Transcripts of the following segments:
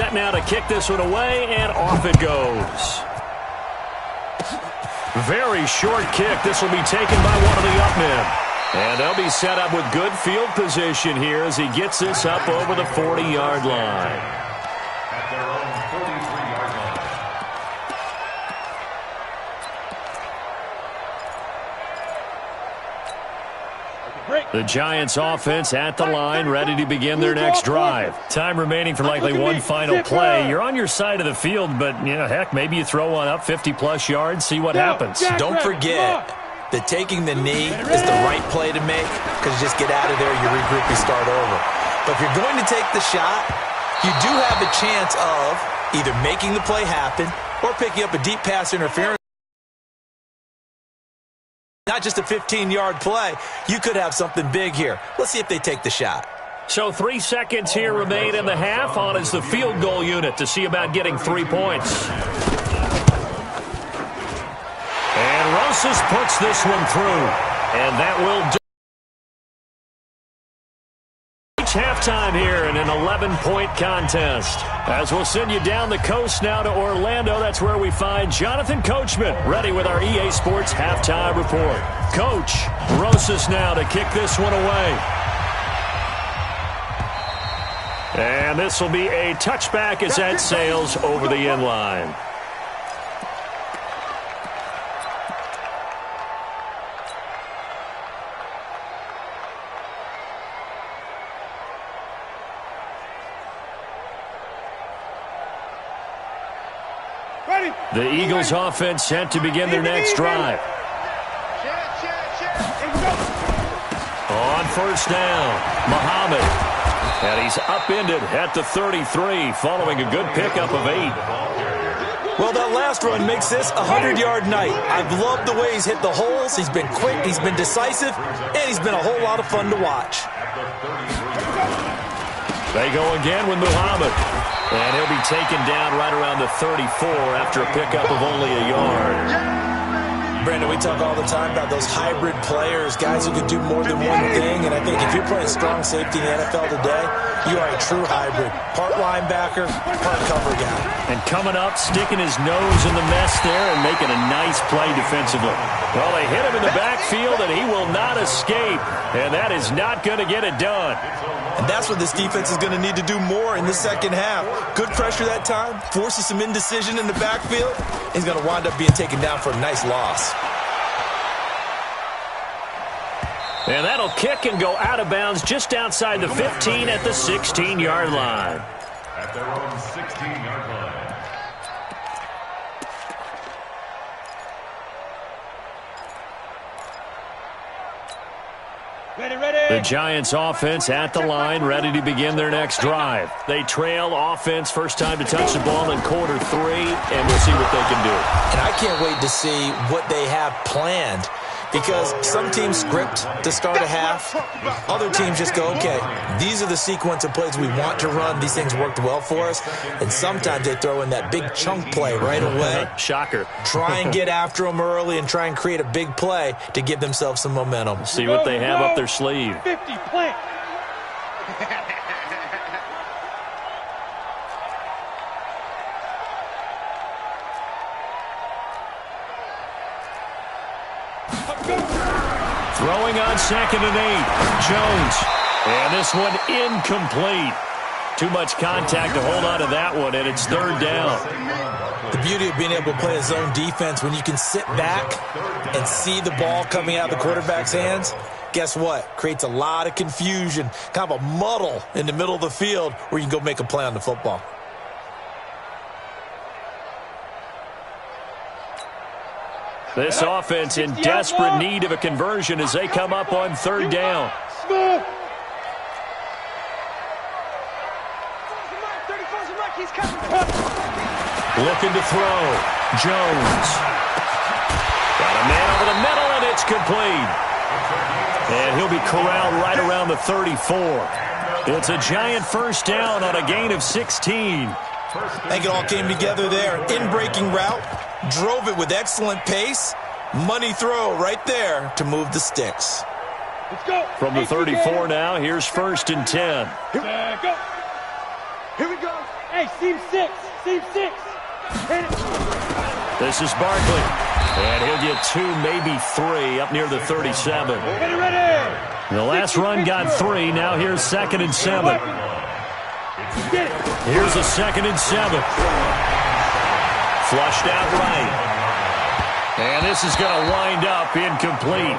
set now to kick this one away, and off it goes. Very short kick. This will be taken by one of the up men. And they'll be set up with good field position here as he gets this up over the 40-yard line. At their own 43-yard line. The Giants offense at the line, ready to begin their next drive. Time remaining for likely one final play. You're on your side of the field, but, heck, maybe you throw one up 50-plus yards, see what happens. Don't forget that taking the knee is the right play to make, because you just get out of there, you regroup, you start over. But if you're going to take the shot, you do have a chance of either making the play happen or picking up a deep pass interference. Not just a 15-yard play. You could have something big here. Let's see if they take the shot. So 3 seconds here remain in the half. On is the field goal unit to see about getting 3 points. And Rosas puts this one through. And that will do. Halftime here in an 11-point contest. As we'll send you down the coast now to Orlando, that's where we find Jonathan Coachman, ready with our EA Sports Halftime Report. Coach, Rosas now to kick this one away. And this will be a touchback as that sails over the end line. The Eagles offense set to begin their next drive. On first down, Muhammad. And he's upended at the 33 following a good pickup of 8. Well, that last run makes this a 100-yard night. I've loved the way he's hit the holes. He's been quick, he's been decisive, and he's been a whole lot of fun to watch. They go again with Muhammad. And he'll be taken down right around the 34 after a pickup of only a yard. Brandon, we talk all the time about those hybrid players, guys who can do more than one thing. And I think if you're playing strong safety in the NFL today, you are a true hybrid. Part linebacker, part cover guy. And coming up, sticking his nose in the mess there and making a nice play defensively. Well, they hit him in the backfield, and he will not escape. And that is not going to get it done. And that's what this defense is going to need to do more in the second half. Good pressure that time, forces some indecision in the backfield. He's going to wind up being taken down for a nice loss. And that'll kick and go out of bounds just outside the 15 at the 16-yard line. At their own 16-yard line. The Giants offense at the line, ready to begin their next drive. They trail offense, first time to touch the ball in quarter 3, and we'll see what they can do. And I can't wait to see what they have planned, because some teams script to start a half. Other teams just go, okay, these are the sequence of plays we want to run. These things worked well for us. And sometimes they throw in that big chunk play right away. Shocker. Try and get after them early and try and create a big play to give themselves some momentum. See what they have up their sleeve. 50 plant. Throwing on 2nd and 8. Jones. And this one incomplete. Too much contact to hold on to that one, and it's 3rd down. The beauty of being able to play a zone defense, when you can sit back and see the ball coming out of the quarterback's hands, guess what? Creates a lot of confusion, kind of a muddle in the middle of the field where you can go make a play on the football. This offense in desperate need of a conversion as they come up on 3rd down. Looking to throw. Jones. Got a man over the middle, and it's complete. And he'll be corralled right around the 34. It's a giant first down on a gain of 16. I think it all came together there. In-breaking route. Drove it with excellent pace. Money throw right there to move the sticks. Let's go. From the 34 now, here's 1st and 10. Here we go. Hey, seam 6. Seam 6. Hit it. This is Barkley. And he'll get 2, maybe 3 up near the 37. Ready, ready. The last run got 3. Now here's 2nd and 7. Get it. Here's a 2nd and 7. Flushed out right. And this is going to wind up incomplete.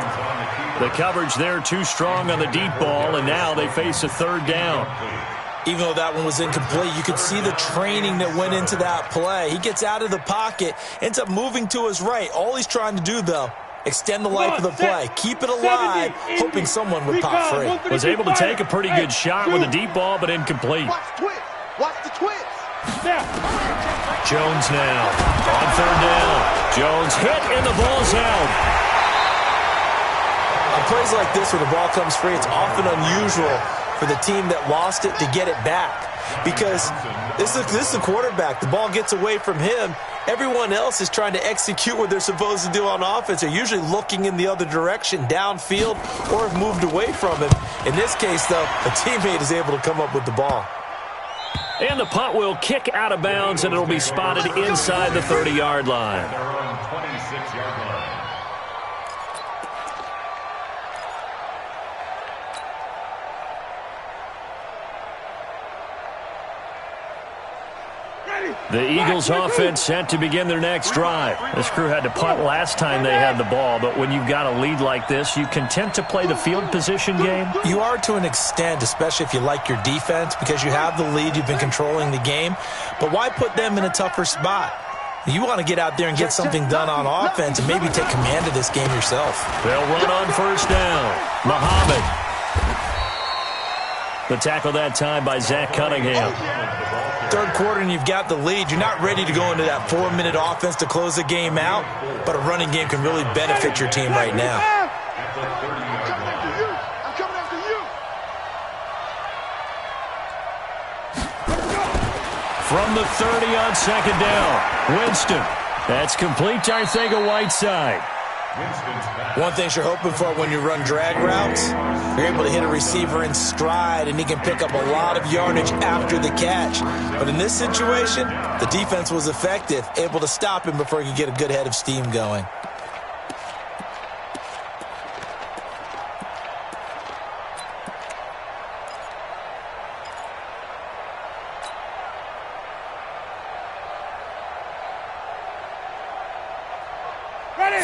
The coverage there too strong on the deep ball, and now they face a 3rd down. Even though that one was incomplete, you could see the training that went into that play. He gets out of the pocket, ends up moving to his right. All he's trying to do, though, extend the life of the play. Keep it alive, hoping someone would pop free. Was able to take a pretty good shot with a deep ball, but incomplete. Watch the twist. Jones now on 3rd down. Jones hit, and the ball's out. On plays like this where the ball comes free, it's often unusual for the team that lost it to get it back, because this is the quarterback. The ball gets away from him. Everyone else is trying to execute what they're supposed to do on offense. They're usually looking in the other direction, downfield, or have moved away from him. In this case, though, a teammate is able to come up with the ball. And the punt will kick out of bounds, and it'll be spotted inside the 30-yard line. Their own 26-yard line. The Eagles offense set to begin their next drive. This crew had to punt last time they had the ball, but when you've got a lead like this, you content to play the field position game? You are to an extent, especially if you like your defense, because you have the lead, you've been controlling the game. But why put them in a tougher spot? You want to get out there and get something done on offense and maybe take command of this game yourself. They'll run on 1st down. Muhammad. The tackle that time by Zach Cunningham. 3rd quarter and you've got the lead. You're not ready to go into that 4-minute offense to close the game out, but a running game can really benefit your team right now. I'm coming after you. From the 30 on 2nd down. Winston. That's complete to Arcega-Whiteside. One thing you're hoping for when you run drag routes, you're able to hit a receiver in stride, and he can pick up a lot of yardage after the catch. But in this situation, the defense was effective, able to stop him before he could get a good head of steam going.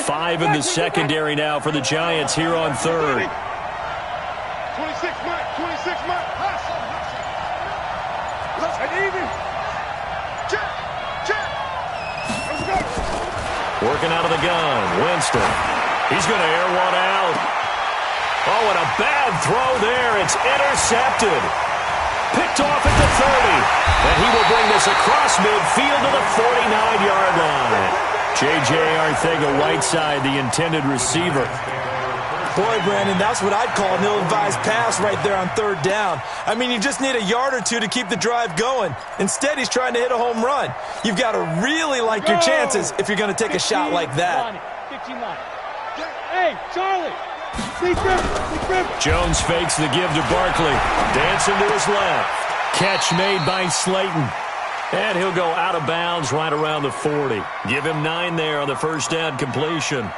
Five in the secondary now for the Giants here on 3rd. 26 mark, 26 mark. Let's get even. Check, check. Let's go. Working out of the gun. Winston. He's going to air one out. Oh, and a bad throw there. It's intercepted. Picked off at the 30. And he will bring this across midfield to the 49-yard line. J.J. Arcega-Whiteside, the intended receiver. Boy, Brandon, that's what I'd call an ill-advised pass right there on 3rd down. I mean, you just need a yard or two to keep the drive going. Instead, he's trying to hit a home run. You've got to really like your chances if you're going to take a shot like that. 15 line. Hey, Charlie. Jones fakes the give to Barkley. Dancing to his left. Catch made by Slayton. And he'll go out of bounds right around the 40. Give him 9 there on the 1st down completion.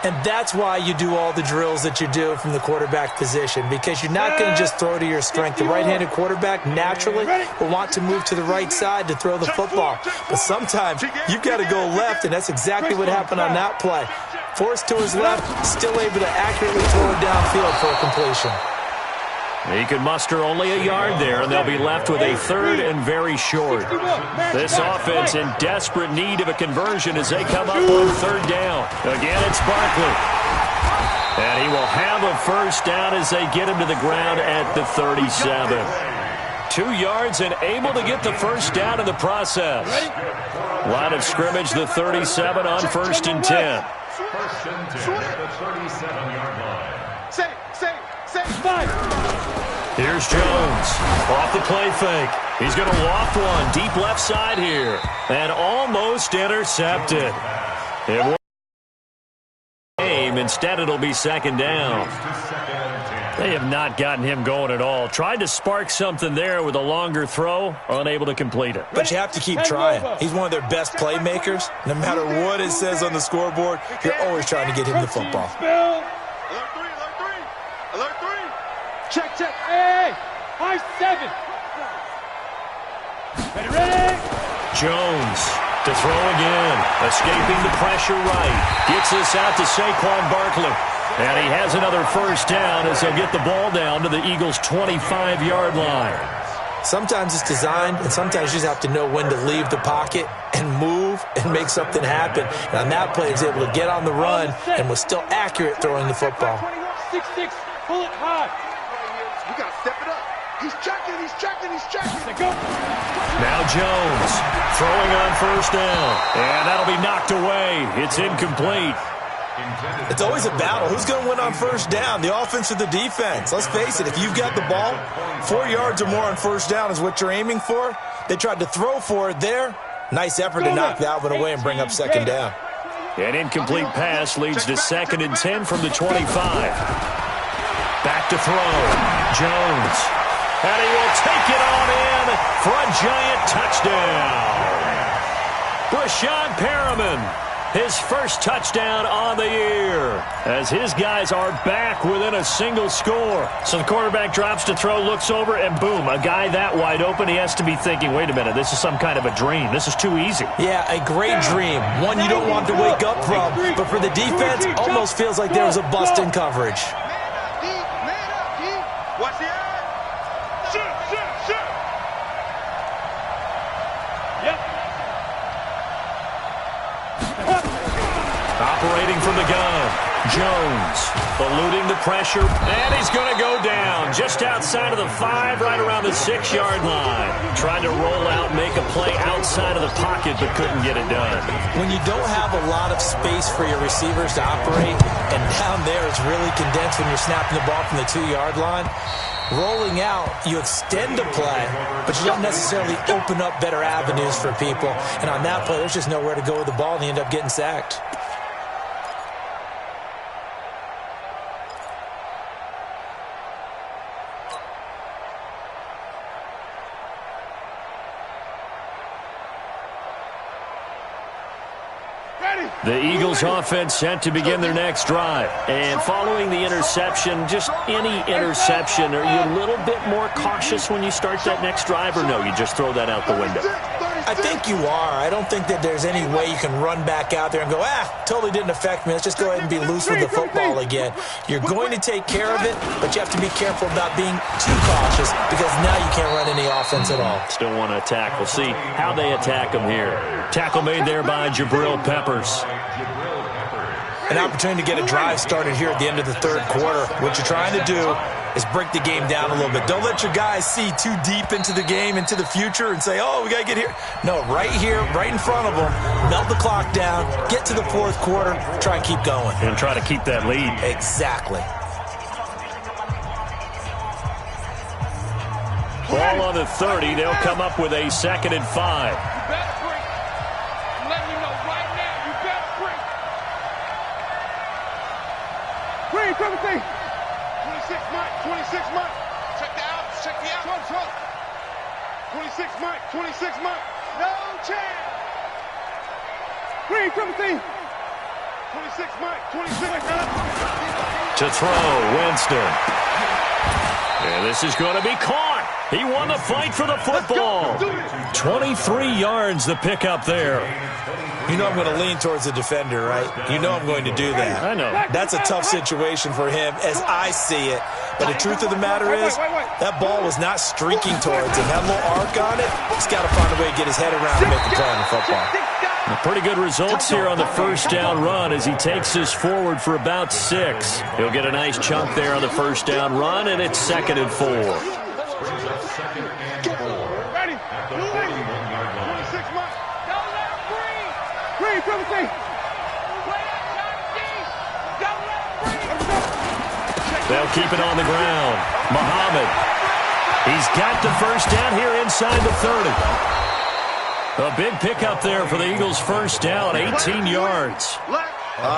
And that's why you do all the drills that you do from the quarterback position, because you're not going to just throw to your strength. The right-handed quarterback naturally will want to move to the right side to throw the football. But sometimes you've got to go left, and that's exactly what happened on that play. Forced to his left, still able to accurately throw it downfield for a completion. He can muster only a yard there, and they'll be left with a 3rd and very short. This offense in desperate need of a conversion as they come up on 3rd down. Again, it's Barkley. And he will have a 1st down as they get him to the ground at the 37. 2 yards and able to get the 1st down in the process. Line of scrimmage, the 37 on 1st and 10. 1st and 10 at the 37-yard line. Say, 5. Here's Jones. Off the play fake. He's going to loft one deep left side here. And almost intercepted. It won't game. Instead, it'll be 2nd down. They have not gotten him going at all. Tried to spark something there with a longer throw, unable to complete it. But you have to keep trying. He's one of their best playmakers. No matter what it says on the scoreboard, you're always trying to get him the football. Alert three, alert three, alert three. Check, check. Hey, high 7. Ready? Jones to throw again. Escaping the pressure right. Gets this out to Saquon Barkley. And he has another first down as he'll get the ball down to the Eagles' 25-yard line. Sometimes it's designed, and sometimes you just have to know when to leave the pocket and move and make something happen. And on that play, he was able to get on the run and was still accurate throwing the football. 6-6, pull it high. We got to step it up. He's checking, he's checking, he's checking. Go. Now Jones throwing on first down. And that'll be knocked away. It's incomplete. It's always a battle. Who's going to win on first down, the offense or the defense? Let's face it, if you've got the ball, 4 yards or more on first down is what you're aiming for. They tried to throw for it there. Nice effort to knock that one away and bring up second down. An incomplete pass leads to 2nd and 10 from the 25. Back to throw. Jones. And he will take it on in for a giant touchdown. Brashad Perriman. His first touchdown on the year as his guys are back within a single score. So the quarterback drops to throw, looks over, and boom, a guy that wide open, he has to be thinking, wait a minute, this is some kind of a dream. This is too easy. Yeah, a great dream. One you don't want to wake up from. But for the defense, almost feels like there was a bust in coverage. Man up, D. Watch the eye. Shoot. Yep. Operating from the gun, Jones eluding the pressure, and he's going to go down just outside of the 5, right around the 6-yard line. Tried to roll out, make a play outside of the pocket, but couldn't get it done. When you don't have a lot of space for your receivers to operate, and down there it's really condensed when you're snapping the ball from the 2-yard line, rolling out, you extend the play, but you don't necessarily open up better avenues for people. And on that play, there's just nowhere to go with the ball, and they end up getting sacked. The Eagles offense set to begin their next drive. And following the interception, just any interception, are you a little bit more cautious when you start that next drive, or no, you just throw that out the window? I think you are. I don't think that there's any way you can run back out there and go, totally didn't affect me. Let's just go ahead and be loose with the football again. You're going to take care of it, but you have to be careful about being too cautious because now you can't run any offense at all. Still want to attack. We'll see how they attack them here. Tackle made there by Jabril Peppers. An opportunity to get a drive started here at the end of the third quarter. What you're trying to do is break the game down a little bit. Don't let your guys see too deep into the game, into the future, and say, oh, we got to get here. No, right here, right in front of them, melt the clock down, get to the fourth quarter, try and keep going. And try to keep that lead. Exactly. Ball on the 30. They'll come up with a 2nd and 5. Green, 26 Mike, 26 Mike. Check the out, check the out. 26 Mike, 26 Mike. No chance. Green, 17. 26 Mike, 26 Mike. To throw, Winston. And this is going to be caught. He won the fight for the football. 23 yards the pickup there. You know I'm going to lean towards the defender, right? You know I'm going to do that. I know. That's a tough situation for him as I see it. But the truth of the matter is, that ball was not streaking towards him. Had a little arc on it. He's got to find a way to get his head around and make the play on the football. Pretty good results here on the first down run as he takes this forward for about 6. He'll get a nice chunk there on the first down run, and it's 2nd and 4. Ready. 26 Mike. Green, 17. They'll keep it on the ground. Muhammad. He's got the first down here inside the 30. A big pickup there for the Eagles' first down, 18 yards.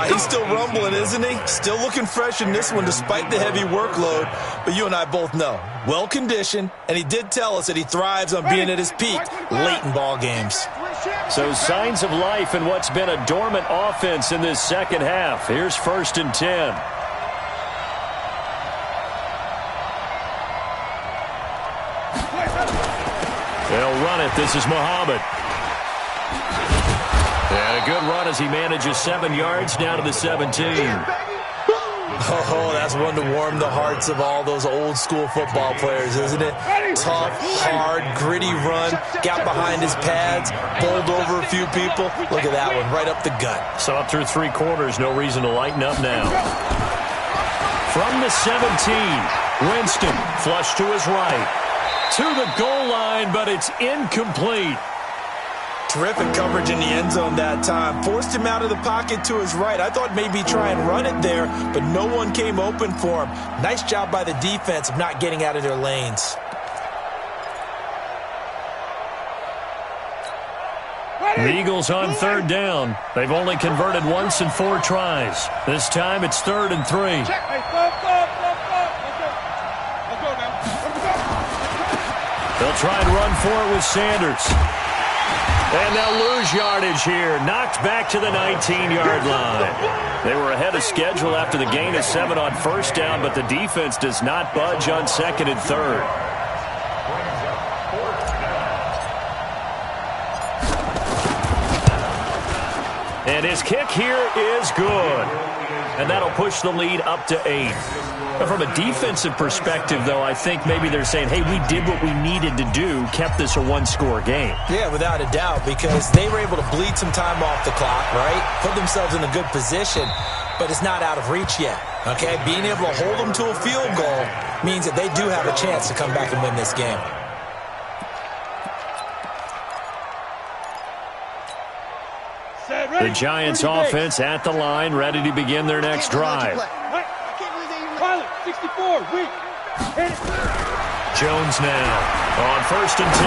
He's still rumbling, isn't he? Still looking fresh in this one despite the heavy workload. But you and I both know, well-conditioned, and he did tell us that he thrives on being at his peak late in ball games. So signs of life in what's been a dormant offense in this second half. Here's 1st and 10. They'll run it. This is Muhammad. And a good run as he manages 7 yards down to the 17. Oh, that's one to warm the hearts of all those old-school football players, isn't it? Tough, hard, gritty run, got behind his pads, bowled over a few people. Look at that one, right up the gut. So up through 3 quarters, no reason to lighten up now. From the 17, Winston, flush to his right. To the goal line, but it's incomplete. Terrific coverage in the end zone that time. Forced him out of the pocket to his right. I thought maybe try and run it there, but no one came open for him. Nice job by the defense of not getting out of their lanes. The Eagles on 3rd down. They've only converted once in 4 tries. This time it's 3rd and 3. They'll try and run for it with Sanders. And they'll lose yardage here. Knocked back to the 19-yard line. They were ahead of schedule after the gain of 7 on 1st down, but the defense does not budge on 2nd and 3rd. And his kick here is good. And that'll push the lead up to 8. But from a defensive perspective, though, I think maybe they're saying, hey, we did what we needed to do, kept this a 1-score game. Yeah, without a doubt, because they were able to bleed some time off the clock, right? Put themselves in a good position, but it's not out of reach yet, okay? Being able to hold them to a field goal means that they do have a chance to come back and win this game. The Giants offense at the line, ready to begin their next drive. 64, weak. Jones now on 1st and 10.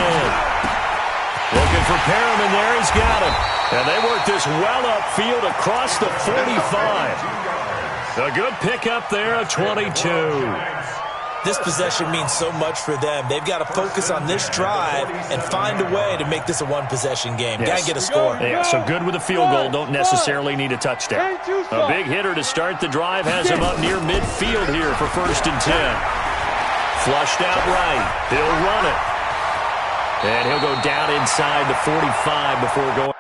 Looking for Perriman there. He's got him. And they work this well upfield across the 45. A good pickup there, a 22. This possession means so much for them. They've got to focus on this drive and find a way to make this a one-possession game. Yes. Got to get a score. Yeah, so good with a field goal. Don't necessarily need a touchdown. A big hitter to start the drive has him up near midfield here for 1st and 10. Flushed out right. He'll run it. And he'll go down inside the 45 before going.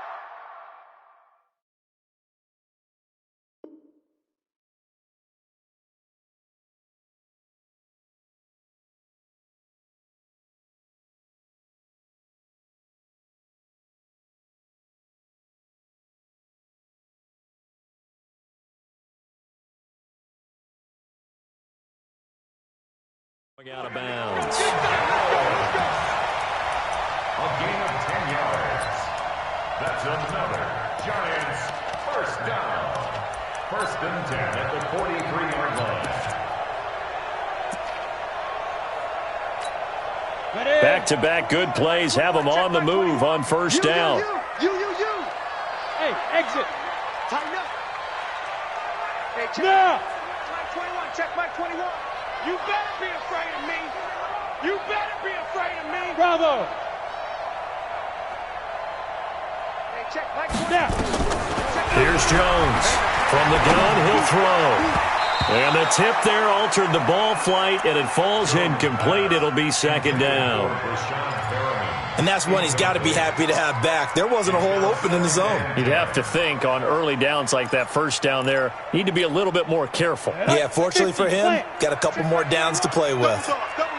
Out of bounds. A gain of 10 yards. That's another Giants first down. 1st and 10 at the 43-yard line. Back-to-back good plays have them on the move on 1st down. You. Hey, exit. Tighten up. Hey, check. Now. Mike 21, check Mike 21. You better be afraid of me. You better be afraid of me. Bravo. Hey, check Mike 21. Here's Jones. From the gun, he'll throw. And the tip there altered the ball flight, and it falls incomplete. It'll be 2nd down. And that's one he's got to be happy to have back. There wasn't a hole open in the zone. You'd have to think on early downs like that 1st down there, need to be a little bit more careful. Yeah, fortunately for him, got a couple more downs to play with.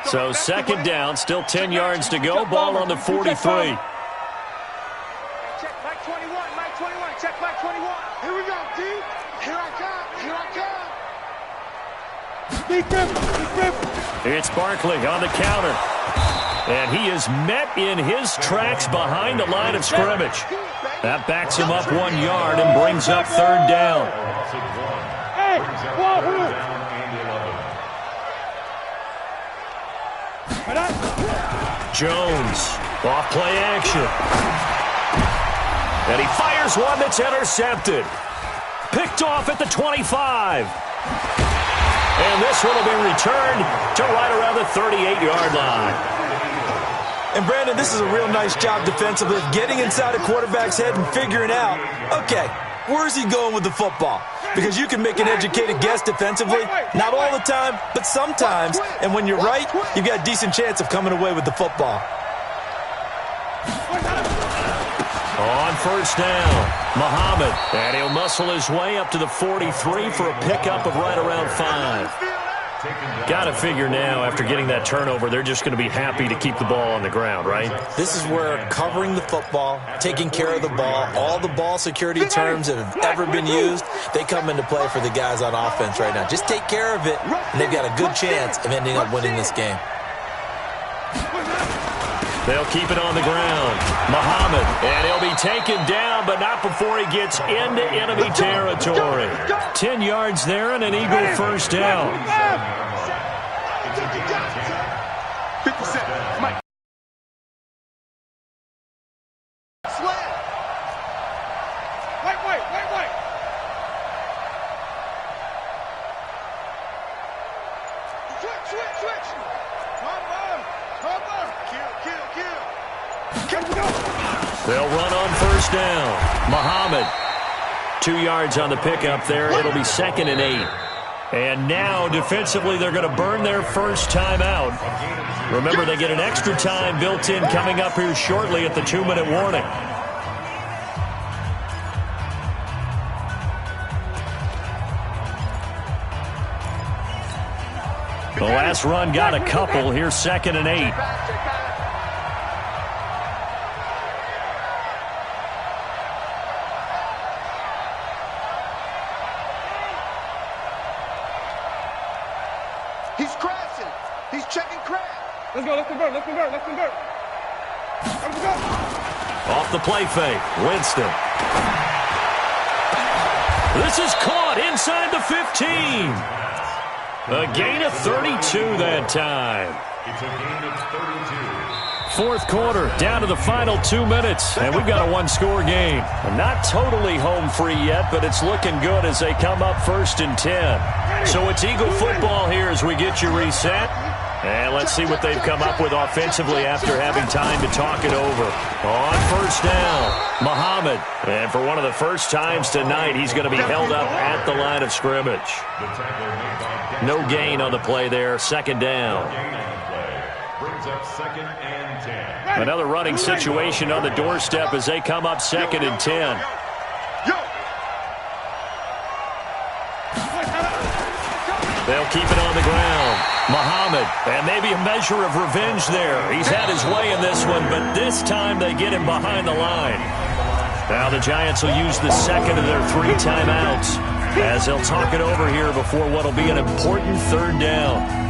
So 2nd down, still 10 yards to go. Ball on the 43. Check Mike 21, Mike 21, check Mike 21. Here we go, D. Here I come. It's Barkley on the counter. And he is met in his tracks behind the line of scrimmage. That backs him up 1 yard and brings up 3rd down. Hey, Jones, off play action. And he fires one that's intercepted. picked off at the 25. And this one will be returned to right around the 38-yard line. And, Brandon, this is a real nice job defensively of getting inside a quarterback's head and figuring out, okay, where's he going with the football? Because you can make an educated guess defensively, not all the time, but sometimes. And when you're right, you've got a decent chance of coming away with the football. On first down, Muhammad. And he'll muscle his way up to the 43 for a pickup of right around 5. Got to figure now, after getting that turnover, they're just going to be happy to keep the ball on the ground, right? This is where covering the football, taking care of the ball, all the ball security terms that have ever been used, they come into play for the guys on offense right now. Just take care of it, and they've got a good chance of ending up winning this game. They'll keep it on the ground. Muhammad, and he'll be taken down, but not before he gets into enemy territory. 10 yards there and an Eagle first down. 57. Mike. Slam. Wait. Switch. Come on. Kill. They'll run on first down. Muhammad, 2 yards on the pickup there. It'll be 2nd and 8. And now, defensively, they're going to burn their first time out. Remember, they get an extra time built in coming up here shortly at the 2-minute warning. The last run got a couple. Here's 2nd and 8. He's crashing. He's checking crash. Let's convert. Off the play fake, Winston. This is caught inside the 15. A gain of 32 that time. It's a gain of 32. Fourth quarter, down to the final 2 minutes, and we've got a one-score game. Not totally home free yet, but it's looking good as they come up 1st and 10. So it's Eagle football here as we get you reset. And let's see what they've come up with offensively after having time to talk it over. On first down, Muhammad. And for one of the first times tonight, he's going to be held up at the line of scrimmage. No gain on the play there, 2nd down. Brings up 2nd and 10. Another running situation on the doorstep as they come up 2nd and 10. They'll keep it on the ground. Muhammad, and maybe a measure of revenge there. He's had his way in this one, but this time they get him behind the line. Now the Giants will use the 2nd of their 3 timeouts as they'll talk it over here before what will be an important 3rd down.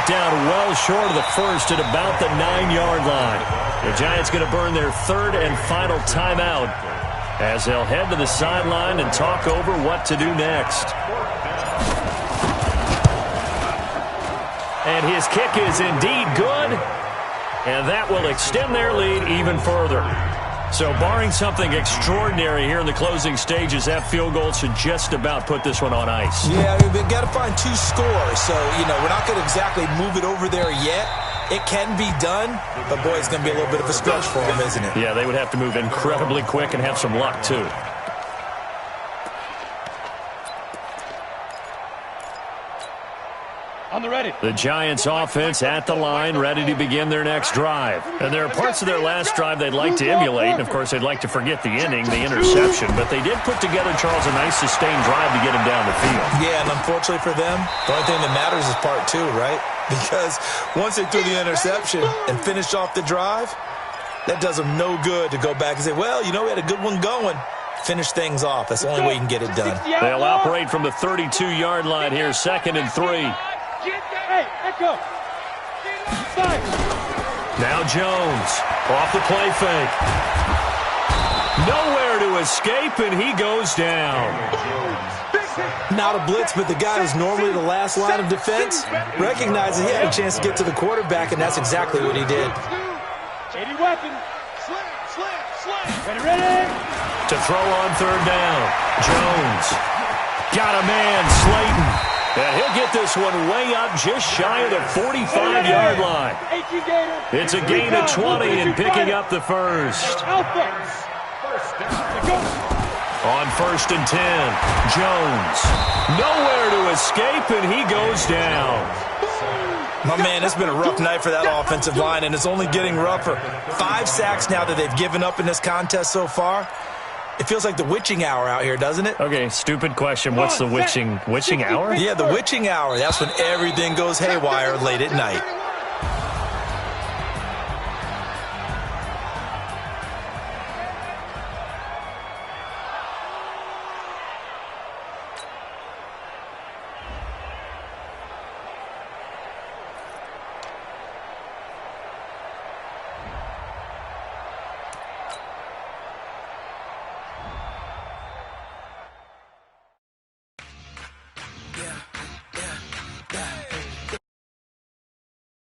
Down well short of the first at about the 9-yard line. The Giants going to burn their 3rd and final timeout as they'll head to the sideline and talk over what to do next. And his kick is indeed good, and that will extend their lead even further. So barring something extraordinary here in the closing stages, that field goal should just about put this one on ice. Yeah, we've got to find 2 scores. So, we're not going to exactly move it over there yet. It can be done, but, boy, it's going to be a little bit of a stretch for them, isn't it? Yeah, they would have to move incredibly quick and have some luck, too. On the ready. The Giants offense at the line, ready to begin their next drive. And there are parts of their last drive they'd like to emulate. And, of course, they'd like to forget the ending, the interception. But they did put together, Charles, a nice sustained drive to get him down the field. Yeah, and unfortunately for them, the only thing that matters is part 2, right? Because once they threw the interception and finished off the drive, That does them no good to go back and say, well, you know, we had a good one going. Finish things off. That's the only way you can get it done. They'll operate from the 32-yard line here, 2nd and 3. Hey, echo. Now Jones off the play fake. Nowhere to escape, and he goes down. Not a blitz, but the guy who's normally the last line of defense recognizes he had a chance to get to the quarterback, and that's exactly what he did. 80 weapon. Slam. Ready. To throw on 3rd down. Jones. Got a man, Slayton. And he'll get this one way up just shy of the 45-yard line. It's a gain of 20 and picking up the first. On 1st and 10, Jones. Nowhere to escape, and he goes down. My man, it's been a rough night for that offensive line, and it's only getting rougher. 5 sacks now that they've given up in this contest so far. It feels like the witching hour out here, doesn't it? Okay, stupid question. What's the witching hour? Yeah, the witching hour. That's when everything goes haywire late at night.